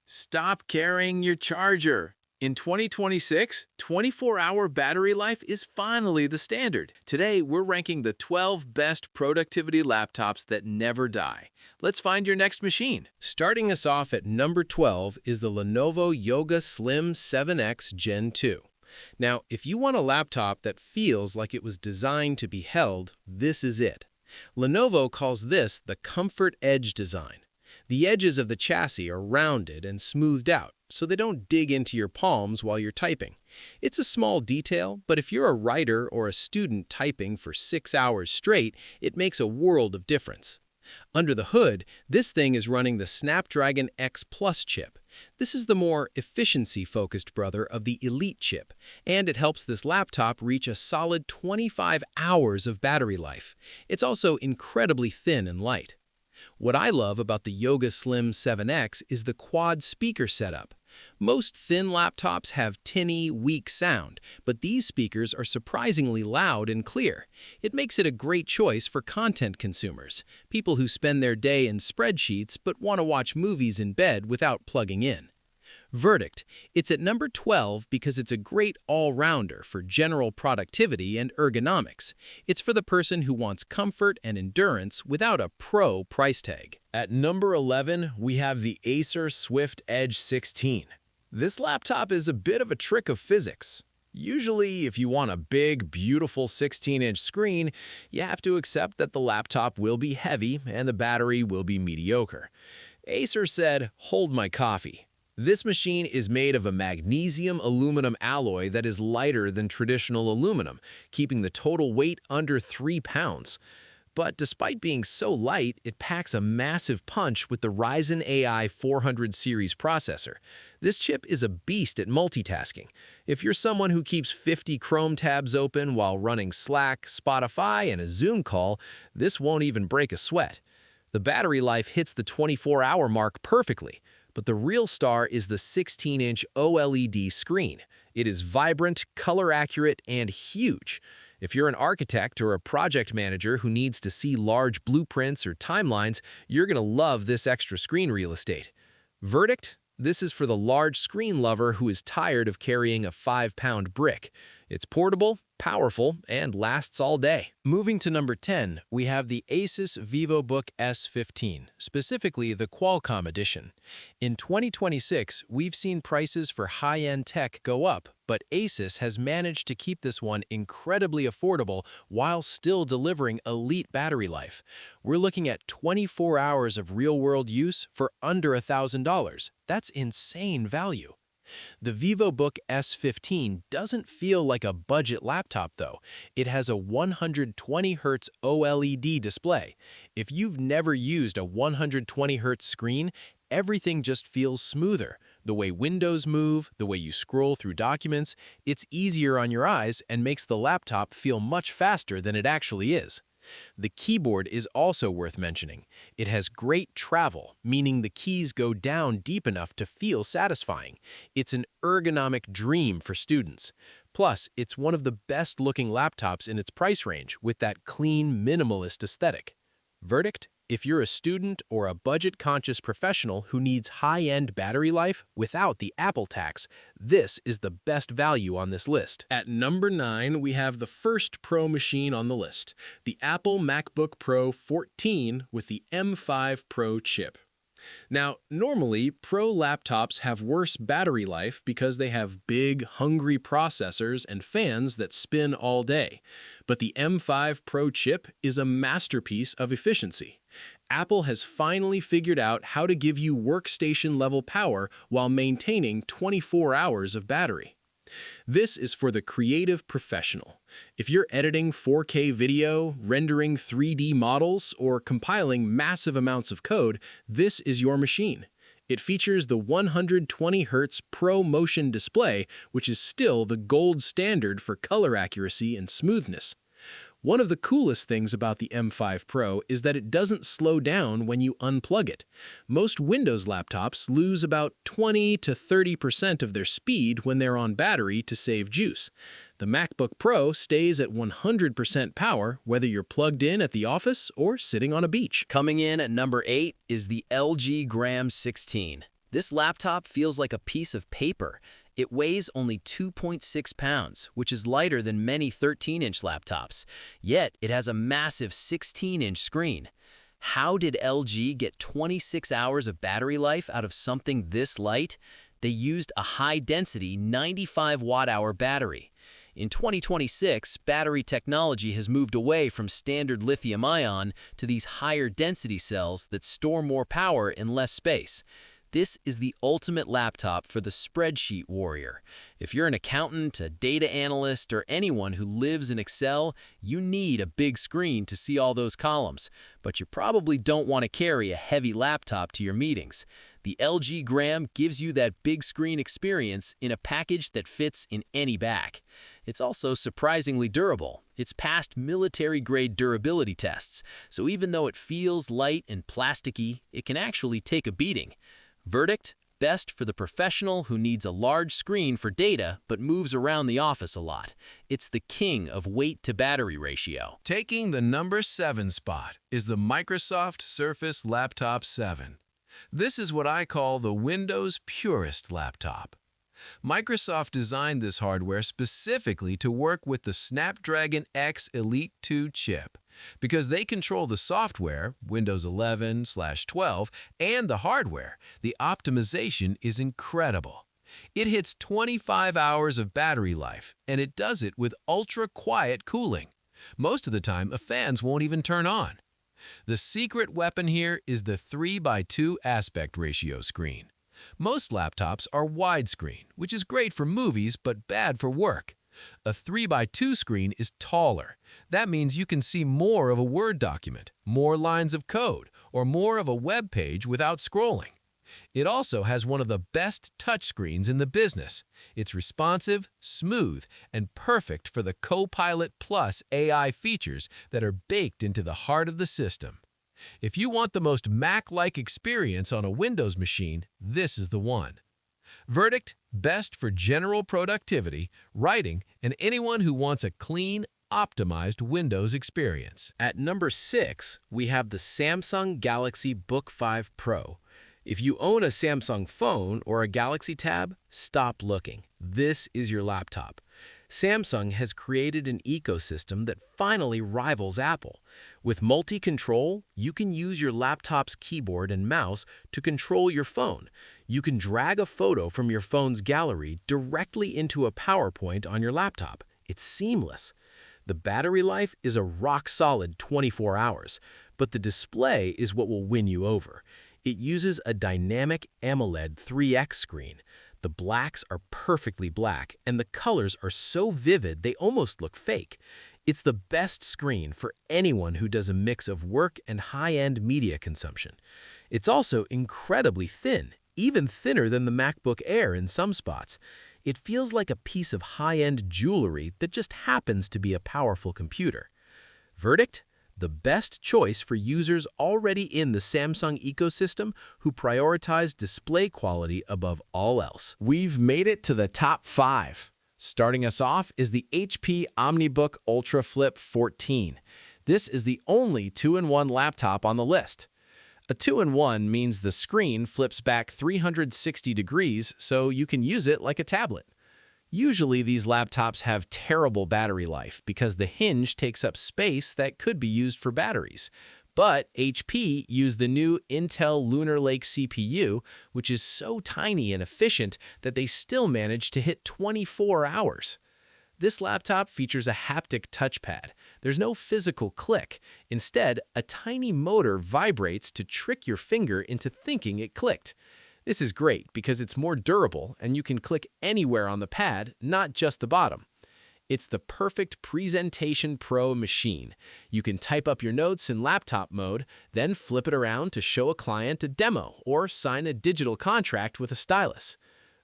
Stop carrying your charger. In 2026, 24-hour battery life is finally the standard. Today, we're ranking the 12 best productivity laptops that never die. Let's find your next machine. Starting us off at number 12 is the Lenovo Yoga Slim 7X Gen 2. Now, if you want a laptop that feels like it was designed to be held, this is it. Lenovo calls this the Comfort Edge design. The edges of the chassis are rounded and smoothed out, so they don't dig into your palms while you're typing. It's a small detail, but if you're a writer or a student typing for 6 hours straight, it makes a world of difference. Under the hood, this thing is running the Snapdragon X Plus chip. This is the more efficiency-focused brother of the Elite chip, and it helps this laptop reach a solid 25 hours of battery life. It's also incredibly thin and light. What I love about the Yoga Slim 7X is the quad speaker setup. Most thin laptops have tinny, weak sound, but these speakers are surprisingly loud and clear. It makes it a great choice for content consumers, people who spend their day in spreadsheets but want to watch movies in bed without plugging in. Verdict: it's at number 12 because it's a great all-rounder for general productivity and ergonomics. It's for the person who wants comfort and endurance without a pro price tag. At number 11, we have the Acer Swift Edge 16. This laptop is a bit of a trick of physics. Usually, if you want a big, beautiful 16-inch screen, you have to accept that the laptop will be heavy and the battery will be mediocre. Acer said, "Hold my coffee." This machine is made of a magnesium-aluminum alloy that is lighter than traditional aluminum, keeping the total weight under 3 pounds. But despite being so light, it packs a massive punch with the Ryzen AI 400 series processor. This chip is a beast at multitasking. If you're someone who keeps 50 Chrome tabs open while running Slack, Spotify, and a Zoom call, this won't even break a sweat. The battery life hits the 24-hour mark perfectly. But the real star is the 16-inch OLED screen. It is vibrant, color-accurate, and huge. If you're an architect or a project manager who needs to see large blueprints or timelines, you're going to love this extra screen real estate. Verdict: this is for the large screen lover who is tired of carrying a 5-pound brick. It's portable, powerful, and lasts all day. Moving to number 10, we have the Asus VivoBook S15, specifically the Qualcomm edition. In 2026, we've seen prices for high-end tech go up, but Asus has managed to keep this one incredibly affordable while still delivering elite battery life. We're looking at 24 hours of real-world use for under $1,000. That's insane value. The VivoBook S15 doesn't feel like a budget laptop, though. It has a 120Hz OLED display. If you've never used a 120Hz screen, everything just feels smoother. The way windows move, the way you scroll through documents, it's easier on your eyes and makes the laptop feel much faster than it actually is. The keyboard is also worth mentioning. It has great travel, meaning the keys go down deep enough to feel satisfying. It's an ergonomic dream for students. Plus, it's one of the best-looking laptops in its price range with that clean, minimalist aesthetic. Verdict: if you're a student or a budget-conscious professional who needs high-end battery life without the Apple tax, this is the best value on this list. At number 9, we have the first Pro machine on the list, the Apple MacBook Pro 14 with the M5 Pro chip. Now, normally, Pro laptops have worse battery life because they have big, hungry processors and fans that spin all day. But the M5 Pro chip is a masterpiece of efficiency. Apple has finally figured out how to give you workstation-level power while maintaining 24 hours of battery. This is for the creative professional. If you're editing 4K video, rendering 3D models, or compiling massive amounts of code, this is your machine. It features the 120Hz Pro Motion display, which is still the gold standard for color accuracy and smoothness. One of the coolest things about the M5 Pro is that it doesn't slow down when you unplug it. Most Windows laptops lose about 20 to 30% of their speed when they're on battery to save juice. The MacBook Pro stays at 100% power whether you're plugged in at the office or sitting on a beach. Coming in at number 8 is the LG Gram 16. This laptop feels like a piece of paper. It weighs only 2.6 pounds, which is lighter than many 13-inch laptops. Yet, it has a massive 16-inch screen. How did LG get 26 hours of battery life out of something this light? They used a high-density 95 watt-hour battery. In 2026, battery technology has moved away from standard lithium-ion to these higher-density cells that store more power in less space. This is the ultimate laptop for the spreadsheet warrior. If you're an accountant, a data analyst, or anyone who lives in Excel, you need a big screen to see all those columns. But you probably don't want to carry a heavy laptop to your meetings. The LG Gram gives you that big screen experience in a package that fits in any bag. It's also surprisingly durable. It's passed military-grade durability tests, so even though it feels light and plasticky, it can actually take a beating. Verdict: best for the professional who needs a large screen for data but moves around the office a lot. It's the king of weight-to-battery ratio. Taking the number 7 spot is the Microsoft Surface Laptop 7. This is what I call the Windows purist laptop. Microsoft designed this hardware specifically to work with the Snapdragon X Elite 2 chip because they control the software, Windows 11/12, and the hardware. The optimization is incredible. It hits 25 hours of battery life, and it does it with ultra-quiet cooling. Most of the time, fans won't even turn on. The secret weapon here is the 3:2 aspect ratio screen. Most laptops are widescreen, which is great for movies but bad for work. A 3:2 screen is taller. That means you can see more of a Word document, more lines of code, or more of a web page without scrolling. It also has one of the best touchscreens in the business. It's responsive, smooth, and perfect for the Copilot Plus AI features that are baked into the heart of the system. If you want the most Mac-like experience on a Windows machine, this is the one. Verdict: best for general productivity, writing, and anyone who wants a clean, optimized Windows experience. At number 6, we have the Samsung Galaxy Book 5 Pro. If you own a Samsung phone or a Galaxy Tab, stop looking. This is your laptop. Samsung has created an ecosystem that finally rivals Apple. With multi-control, you can use your laptop's keyboard and mouse to control your phone. You can drag a photo from your phone's gallery directly into a PowerPoint on your laptop. It's seamless. The battery life is a rock-solid 24 hours, but the display is what will win you over. It uses a dynamic AMOLED 3X screen. The blacks are perfectly black, and the colors are so vivid they almost look fake. It's the best screen for anyone who does a mix of work and high-end media consumption. It's also incredibly thin, even thinner than the MacBook Air in some spots. It feels like a piece of high-end jewelry that just happens to be a powerful computer. Verdict: the best choice for users already in the Samsung ecosystem who prioritize display quality above all else. We've made it to the top 5. Starting us off is the HP OmniBook Ultra Flip 14. This is the only 2-in-1 laptop on the list. A 2-in-1 means the screen flips back 360 degrees so you can use it like a tablet. Usually these laptops have terrible battery life because the hinge takes up space that could be used for batteries. But HP used the new Intel Lunar Lake CPU, which is so tiny and efficient that they still manage to hit 24 hours. This laptop features a haptic touchpad. There's no physical click. Instead, a tiny motor vibrates to trick your finger into thinking it clicked. This is great because it's more durable and you can click anywhere on the pad, not just the bottom. It's the perfect Presentation Pro machine. You can type up your notes in laptop mode, then flip it around to show a client a demo or sign a digital contract with a stylus.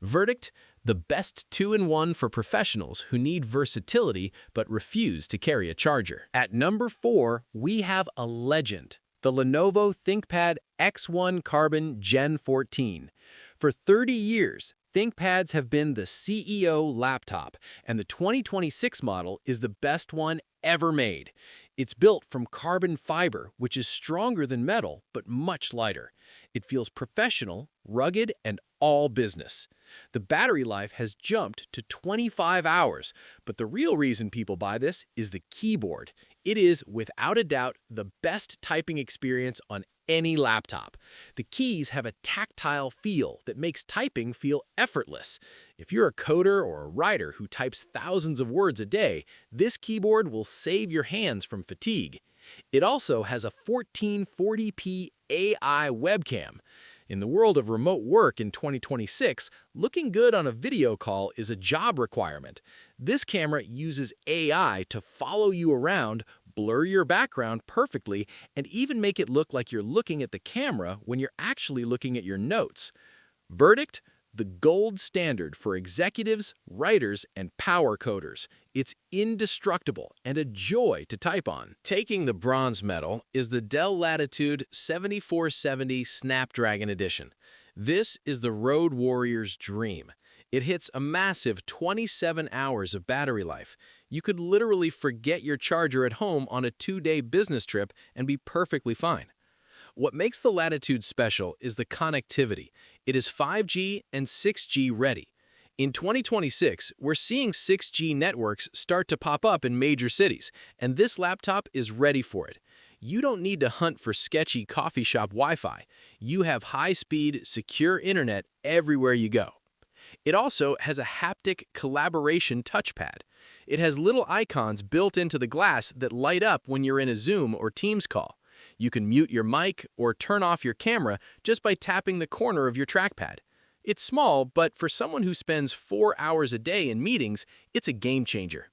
Verdict: the best 2-in-1 for professionals who need versatility but refuse to carry a charger. At number 4, we have a legend, the Lenovo ThinkPad X1 Carbon Gen 14. For 30 years, ThinkPads have been the CEO laptop, and the 2026 model is the best one ever made. It's built from carbon fiber, which is stronger than metal, but much lighter. It feels professional, rugged, and all business. The battery life has jumped to 25 hours, but the real reason people buy this is the keyboard. It is, without a doubt, the best typing experience on any laptop. The keys have a tactile feel that makes typing feel effortless. If you're a coder or a writer who types thousands of words a day, this keyboard will save your hands from fatigue. It also has a 1440p AI webcam. In the world of remote work in 2026, looking good on a video call is a job requirement. This camera uses AI to follow you around, blur your background perfectly, and even make it look like you're looking at the camera when you're actually looking at your notes. Verdict: the gold standard for executives, writers, and power coders. It's indestructible and a joy to type on. Taking the bronze medal is the Dell Latitude 7470 Snapdragon Edition. This is the road warrior's dream. It hits a massive 27 hours of battery life. You could literally forget your charger at home on a 2-day business trip and be perfectly fine. What makes the Latitude special is the connectivity. It is 5G and 6G ready. In 2026, we're seeing 6G networks start to pop up in major cities, and this laptop is ready for it. You don't need to hunt for sketchy coffee shop Wi-Fi. You have high-speed, secure internet everywhere you go. It also has a haptic collaboration touchpad. It has little icons built into the glass that light up when you're in a Zoom or Teams call. You can mute your mic or turn off your camera just by tapping the corner of your trackpad. It's small, but for someone who spends 4 hours a day in meetings, it's a game changer.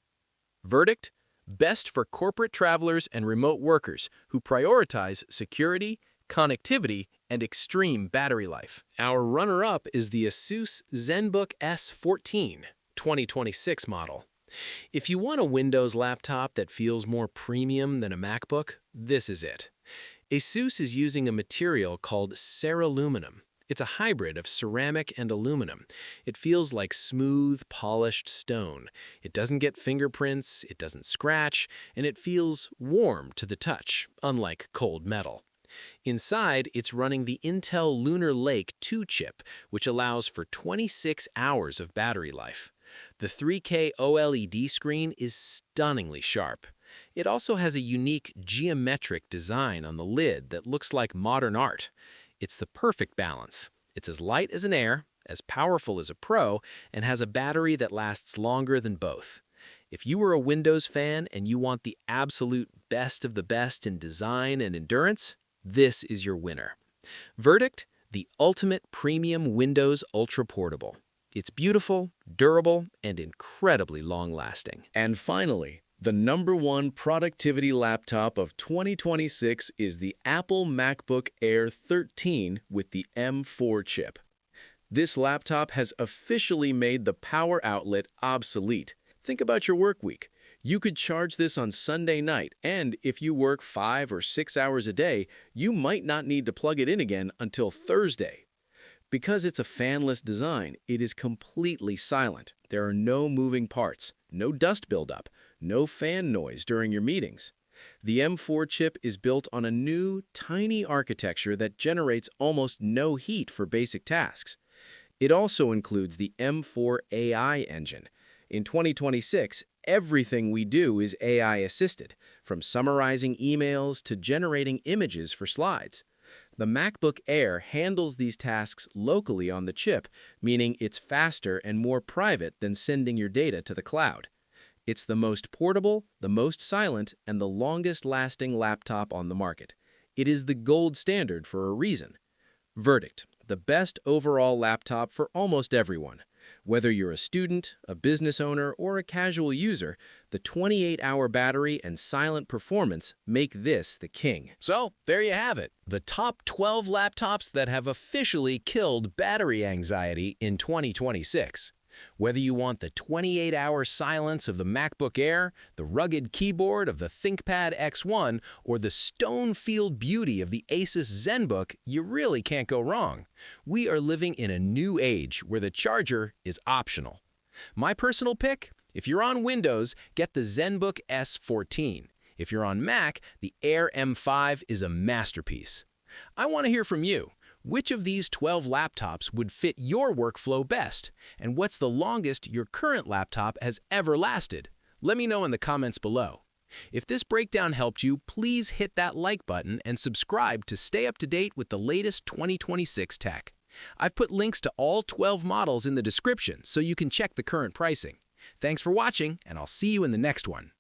Verdict: best for corporate travelers and remote workers who prioritize security, connectivity, and extreme battery life. Our runner-up is the Asus Zenbook S14 2026 model. If you want a Windows laptop that feels more premium than a MacBook, this is it. Asus is using a material called Ceraluminum. It's a hybrid of ceramic and aluminum. It feels like smooth, polished stone. It doesn't get fingerprints, it doesn't scratch, and it feels warm to the touch, unlike cold metal. Inside, it's running the Intel Lunar Lake 2 chip, which allows for 26 hours of battery life. The 3K OLED screen is stunningly sharp. It also has a unique geometric design on the lid that looks like modern art. It's the perfect balance. It's as light as an Air, as powerful as a Pro, and has a battery that lasts longer than both. If you are a Windows fan and you want the absolute best of the best in design and endurance, this is your winner. Verdict: the ultimate premium Windows Ultra Portable. It's beautiful, durable, and incredibly long-lasting. And finally, the #1 productivity laptop of 2026 is the Apple MacBook Air 13 with the M4 chip. This laptop has officially made the power outlet obsolete. Think about your work week. You could charge this on Sunday night, and if you work 5 or 6 hours a day, you might not need to plug it in again until Thursday. Because it's a fanless design, it is completely silent. There are no moving parts, no dust buildup, no fan noise during your meetings. The M4 chip is built on a new, tiny architecture that generates almost no heat for basic tasks. It also includes the M4 AI engine. In 2026, everything we do is AI-assisted, from summarizing emails to generating images for slides. The MacBook Air handles these tasks locally on the chip, meaning it's faster and more private than sending your data to the cloud. It's the most portable, the most silent, and the longest-lasting laptop on the market. It is the gold standard for a reason. Verdict: the best overall laptop for almost everyone. Whether you're a student, a business owner, or a casual user, the 28-hour battery and silent performance make this the king. So, there you have it. The top 12 laptops that have officially killed battery anxiety in 2026. Whether you want the 28-hour silence of the MacBook Air, the rugged keyboard of the ThinkPad X1, or the stone-filled beauty of the Asus Zenbook, you really can't go wrong. We are living in a new age where the charger is optional. My personal pick? If you're on Windows, get the Zenbook S14. If you're on Mac, the Air M5 is a masterpiece. I want to hear from you. Which of these 12 laptops would fit your workflow best? And what's the longest your current laptop has ever lasted? Let me know in the comments below. If this breakdown helped you, please hit that like button and subscribe to stay up to date with the latest 2026 tech. I've put links to all 12 models in the description so you can check the current pricing. Thanks for watching, and I'll see you in the next one.